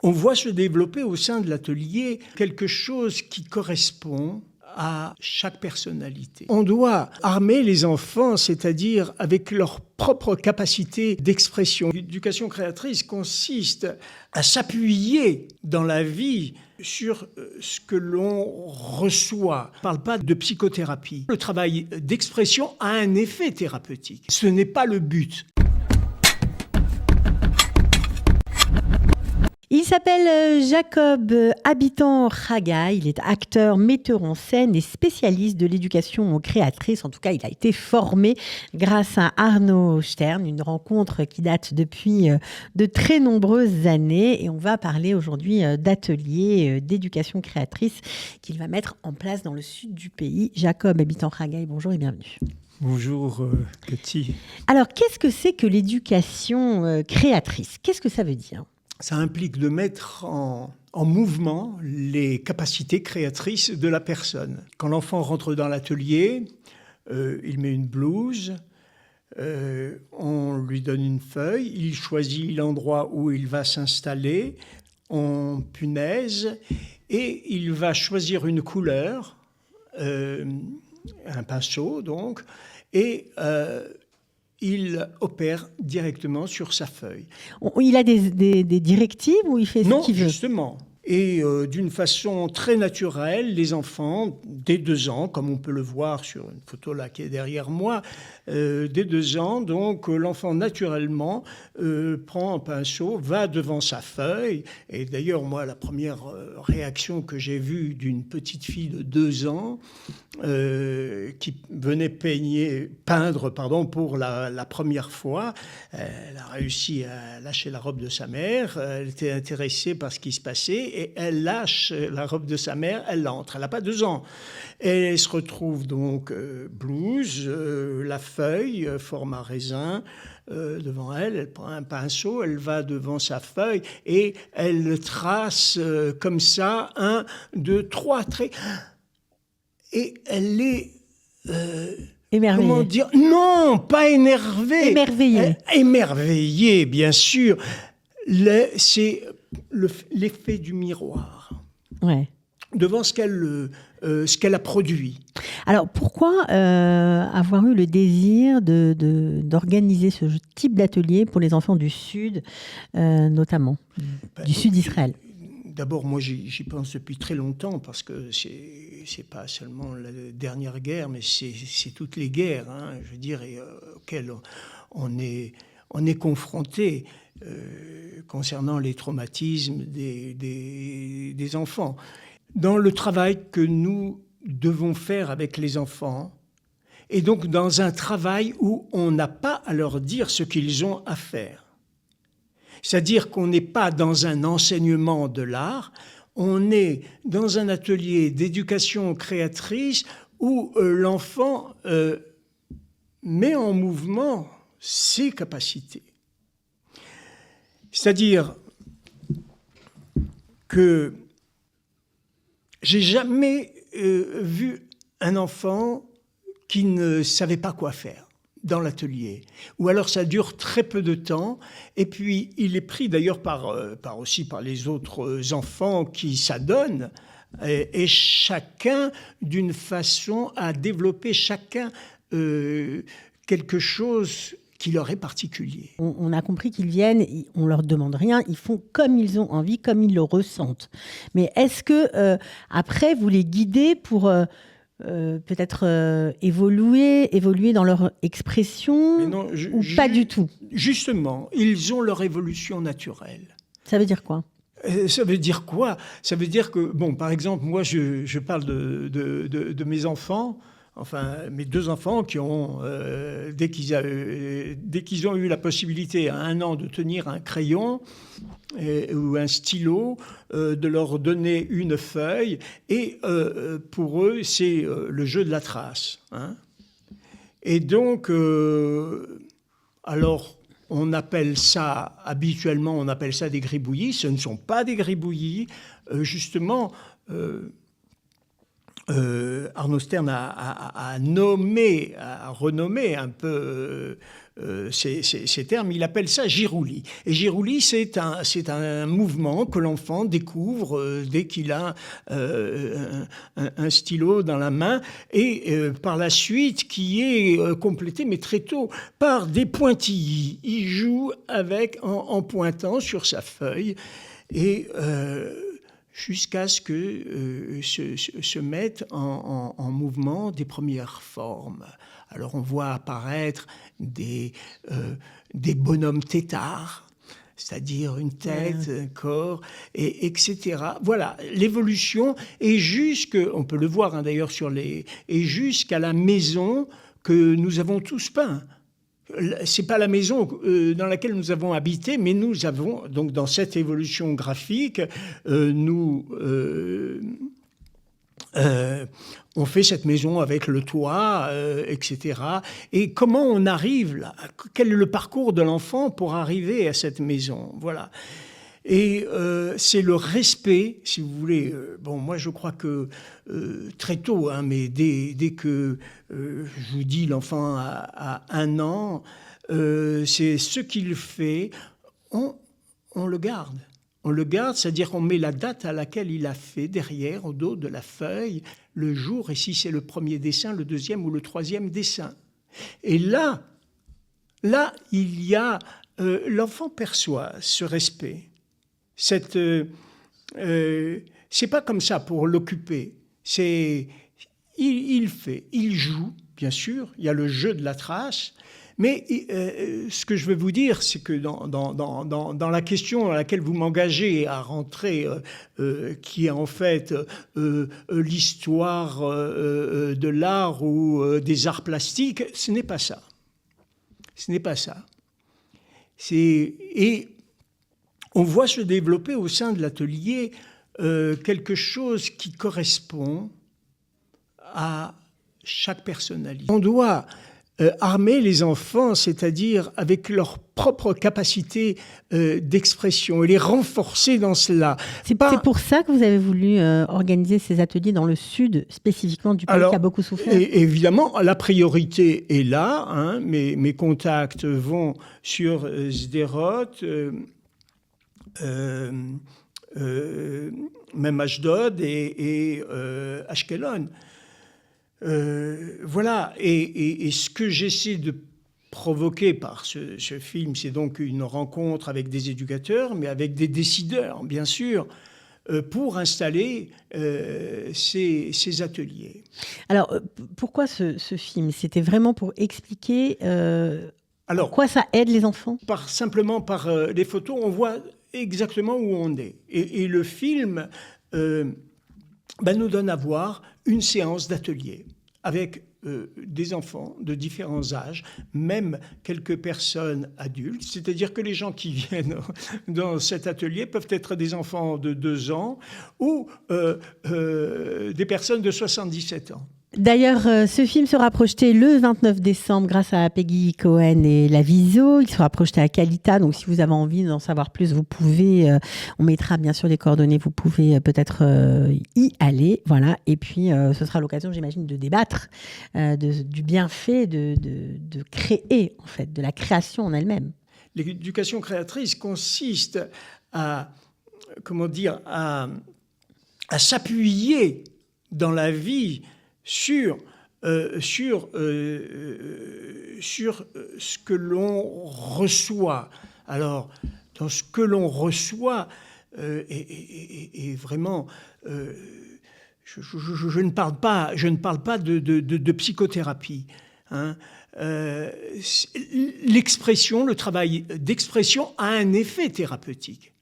on voit se développer au sein de l'atelier quelque chose qui correspond à chaque personnalité. On doit armer les enfants, c'est-à-dire avec leur propre capacité d'expression. L'éducation créatrice consiste à s'appuyer dans la vie sur ce que l'on reçoit. On ne parle pas de psychothérapie. Le travail d'expression a un effet thérapeutique. Ce n'est pas le but. Il s'appelle Jacob Habitant-Raga, il est acteur, metteur en scène et spécialiste de l'éducation créatrice. En tout cas, il a été formé grâce à Arno Stern, une rencontre qui date depuis de très nombreuses années. Et on va parler aujourd'hui d'ateliers d'éducation créatrice qu'il va mettre en place dans le sud du pays. Jacob Habitant-Raga, bonjour et bienvenue. Bonjour Cathy. Alors, qu'est-ce que c'est que l'éducation créatrice ? Qu'est-ce que ça veut dire ? Ça implique de mettre en mouvement les capacités créatrices de la personne. Quand l'enfant rentre dans l'atelier, il met une blouse, on lui donne une feuille, il choisit l'endroit où il va s'installer, on punaise et il va choisir une couleur, un pinceau donc, et il opère directement sur sa feuille. Il a des directives ou il fait ce qu'il veut ? Non, justement. Et d'une façon très naturelle, les enfants, dès 2 ans, comme on peut le voir sur une photo là qui est derrière moi, dès 2 ans, donc l'enfant naturellement prend un pinceau, va devant sa feuille. Et d'ailleurs, moi, la première réaction que j'ai vue d'une petite fille de 2 ans qui venait peindre pour la première fois, elle a réussi à lâcher la robe de sa mère, elle était intéressée par ce qui se passait, et elle lâche la robe de sa mère, elle entre. Elle n'a pas 2 ans. Et elle se retrouve donc blouse, la feuille, format raisin, devant elle. Elle prend un pinceau, elle va devant sa feuille et elle trace comme ça 1, 2, 3 traits. Et elle est... émerveillée. Comment dire ? Non, pas énervée. Émerveillée. Émerveillée, bien sûr. C'est l'effet du miroir. Ouais. Devant ce qu'elle a produit. Alors, pourquoi avoir eu le désir d'organiser ce type d'atelier pour les enfants du Sud, notamment, du Sud d'Israël ? D'abord, moi, j'y pense depuis très longtemps, parce que c'est pas seulement la dernière guerre, mais c'est toutes les guerres, hein, je veux dire, auxquelles on est confronté concernant les traumatismes des enfants. Dans le travail que nous devons faire avec les enfants, et donc dans un travail où on n'a pas à leur dire ce qu'ils ont à faire. C'est-à-dire qu'on n'est pas dans un enseignement de l'art, on est dans un atelier d'éducation créatrice où l'enfant met en mouvement ses capacités. C'est-à-dire que j'ai jamais vu un enfant qui ne savait pas quoi faire dans l'atelier. Ou alors ça dure très peu de temps, et puis il est pris d'ailleurs aussi par les autres enfants qui s'adonnent, et chacun d'une façon à développer chacun quelque chose qui leur est particulier. On a compris qu'ils viennent, on leur demande rien, ils font comme ils ont envie, comme ils le ressentent. Mais est-ce que après vous les guidez pour peut-être évoluer dans leur expression, non, ou pas du tout ? Justement, ils ont leur évolution naturelle. Ça veut dire quoi ? Ça veut dire quoi ? Ça veut dire que, bon, par exemple, moi je parle de mes enfants. Enfin, mes 2 enfants qui ont, dès qu'ils ont eu la possibilité à 1 an de tenir un crayon ou un stylo, de leur donner une feuille, et pour eux, c'est le jeu de la trace. Hein. Et donc, alors, habituellement, on appelle ça des gribouillis. Ce ne sont pas des gribouillis, justement... Arno Stern a renommé un peu ces termes, il appelle ça giroulis. Et giroulis, c'est un mouvement que l'enfant découvre dès qu'il a un stylo dans la main, et par la suite qui est complété, mais très tôt, par des pointillis. Il joue en pointant sur sa feuille, et jusqu'à ce que se mettent en mouvement des premières formes. Alors on voit apparaître des bonhommes têtards, c'est-à-dire une tête, un corps, etc. Voilà, l'évolution, et on peut le voir d'ailleurs et jusqu'à la maison que nous avons tous peint. C'est pas la maison dans laquelle nous avons habité, mais nous avons, donc dans cette évolution graphique, on fait cette maison avec le toit, etc. Et comment on arrive là? Quel est le parcours de l'enfant pour arriver à cette maison? Voilà. Et c'est le respect, si vous voulez. Moi, je crois que très tôt, mais dès que, je vous dis, l'enfant a 1 an, c'est ce qu'il fait, on le garde. On le garde, c'est-à-dire qu'on met la date à laquelle il a fait derrière, au dos de la feuille, le jour, et si c'est le premier dessin, le deuxième ou le troisième dessin. Et là, il y a... l'enfant perçoit ce respect. C'est pas comme ça pour l'occuper. Il fait, il joue, bien sûr, il y a le jeu de la trace. Mais ce que je veux vous dire, c'est que dans la question à laquelle vous m'engagez à rentrer, qui est en fait l'histoire de l'art ou des arts plastiques, ce n'est pas ça. Ce n'est pas ça. Et on voit se développer au sein de l'atelier quelque chose qui correspond à chaque personnalité. On doit armer les enfants, c'est-à-dire avec leur propre capacité d'expression, et les renforcer dans cela. C'est pour ça que vous avez voulu organiser ces ateliers dans le sud, spécifiquement du pays qui a beaucoup souffert. Évidemment, la priorité est là. Mes contacts vont sur Sderot, même Ashdod et Ashkelon. Voilà, et ce que j'essaie de provoquer par ce film, c'est donc une rencontre avec des éducateurs, mais avec des décideurs, bien sûr, pour installer ces ateliers. Alors, pourquoi ce film? C'était vraiment pour expliquer en quoi ça aide les enfants? Simplement par les photos, on voit exactement où on est. Et le film nous donne à voir une séance d'atelier avec des enfants de différents âges, même quelques personnes adultes. C'est-à-dire que les gens qui viennent dans cet atelier peuvent être des enfants de 2 ans ou des personnes de 77 ans. D'ailleurs, ce film sera projeté le 29 décembre grâce à Peggy Cohen et la Viso. Il sera projeté à Calita, donc si vous avez envie d'en savoir plus, vous pouvez, on mettra bien sûr les coordonnées, vous pouvez peut-être y aller. Voilà. Et puis, ce sera l'occasion, j'imagine, de débattre du bienfait de créer, en fait, de la création en elle-même. L'éducation créatrice consiste à s'appuyer dans la vie sur ce que l'on reçoit. Alors, dans ce que l'on reçoit, et vraiment, je ne parle pas de psychothérapie. L'expression, le travail d'expression a un effet thérapeutique.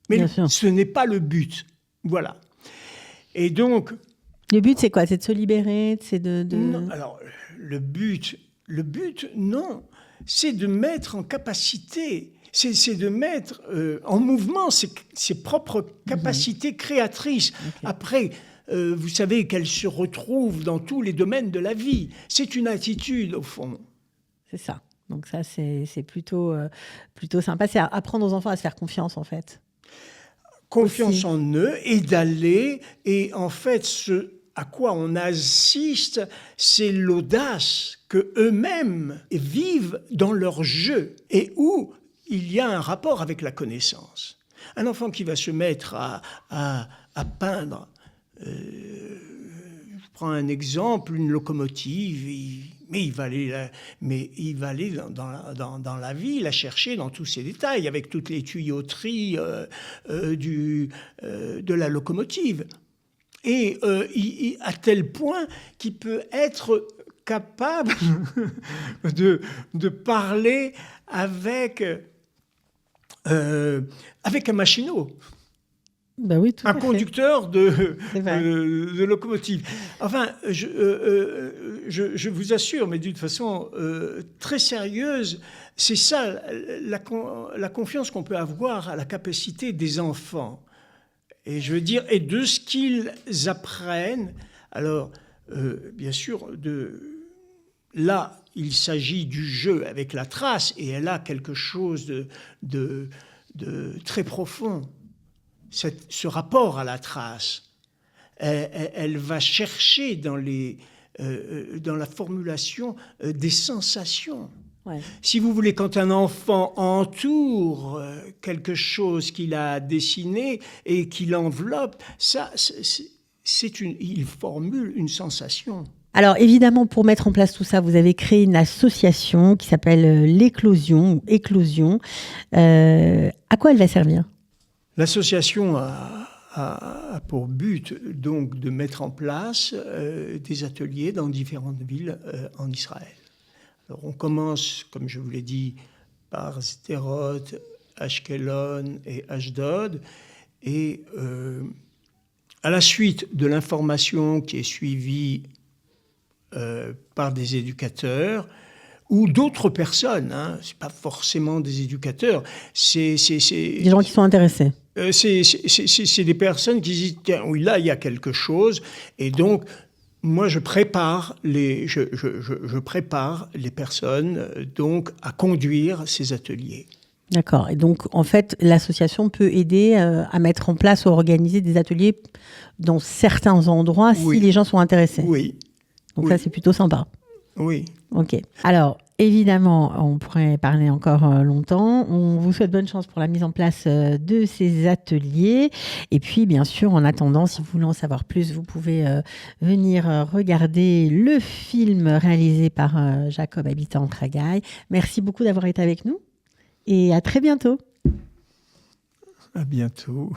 Mais ce n'est pas le but. Voilà. Et donc... Le but, c'est quoi? C'est de se libérer? C'est Non, alors, le but, non. C'est de mettre en capacité, c'est de mettre en mouvement ses propres capacités créatrices. Okay. Après, vous savez qu'elles se retrouvent dans tous les domaines de la vie. C'est une attitude, au fond. C'est ça. Donc ça, c'est plutôt sympa. C'est apprendre aux enfants à se faire confiance, en fait. Confiance aussi en eux, et d'aller, et en fait, à quoi on assiste, c'est l'audace que eux-mêmes vivent dans leur jeu et où il y a un rapport avec la connaissance. Un enfant qui va se mettre à peindre, je prends un exemple, une locomotive, mais il va aller dans la vie, la chercher dans tous ses détails, avec toutes les tuyauteries de la locomotive. Et à tel point qu'il peut être capable de parler avec un machinot. Ben oui, tout un à fait. conducteur de locomotive. Enfin, je vous assure, mais d'une façon très sérieuse, c'est ça, la confiance qu'on peut avoir à la capacité des enfants. Et je veux dire, et de ce qu'ils apprennent. Alors, bien sûr, là, il s'agit du jeu avec la trace, et elle a quelque chose de très profond. Ce rapport à la trace, elle va chercher dans la formulation des sensations. Ouais. Si vous voulez, quand un enfant entoure quelque chose qu'il a dessiné et qu'il enveloppe, il formule une sensation. Alors évidemment, pour mettre en place tout ça, vous avez créé une association qui s'appelle l'Éclosion. À quoi elle va servir ? L'association a pour but donc de mettre en place des ateliers dans différentes villes en Israël. Alors on commence, comme je vous l'ai dit, par Sderot, Ashkelon et Ashdod. Et à la suite de l'information qui est suivie par des éducateurs, ou d'autres personnes, c'est pas forcément des éducateurs, c'est des gens qui sont intéressés. C'est des personnes qui disent tiens, oui, là il y a quelque chose, et donc moi je prépare les personnes donc à conduire ces ateliers. D'accord. Et donc en fait l'association peut aider à mettre en place ou organiser des ateliers dans certains endroits si les gens sont intéressés. Oui. Donc ça c'est plutôt sympa. Oui. Ok. Alors, évidemment, on pourrait parler encore longtemps. On vous souhaite bonne chance pour la mise en place de ces ateliers. Et puis, bien sûr, en attendant, si vous voulez en savoir plus, vous pouvez venir regarder le film réalisé par Jacob Habitant Haggai. Merci beaucoup d'avoir été avec nous et à très bientôt. À bientôt.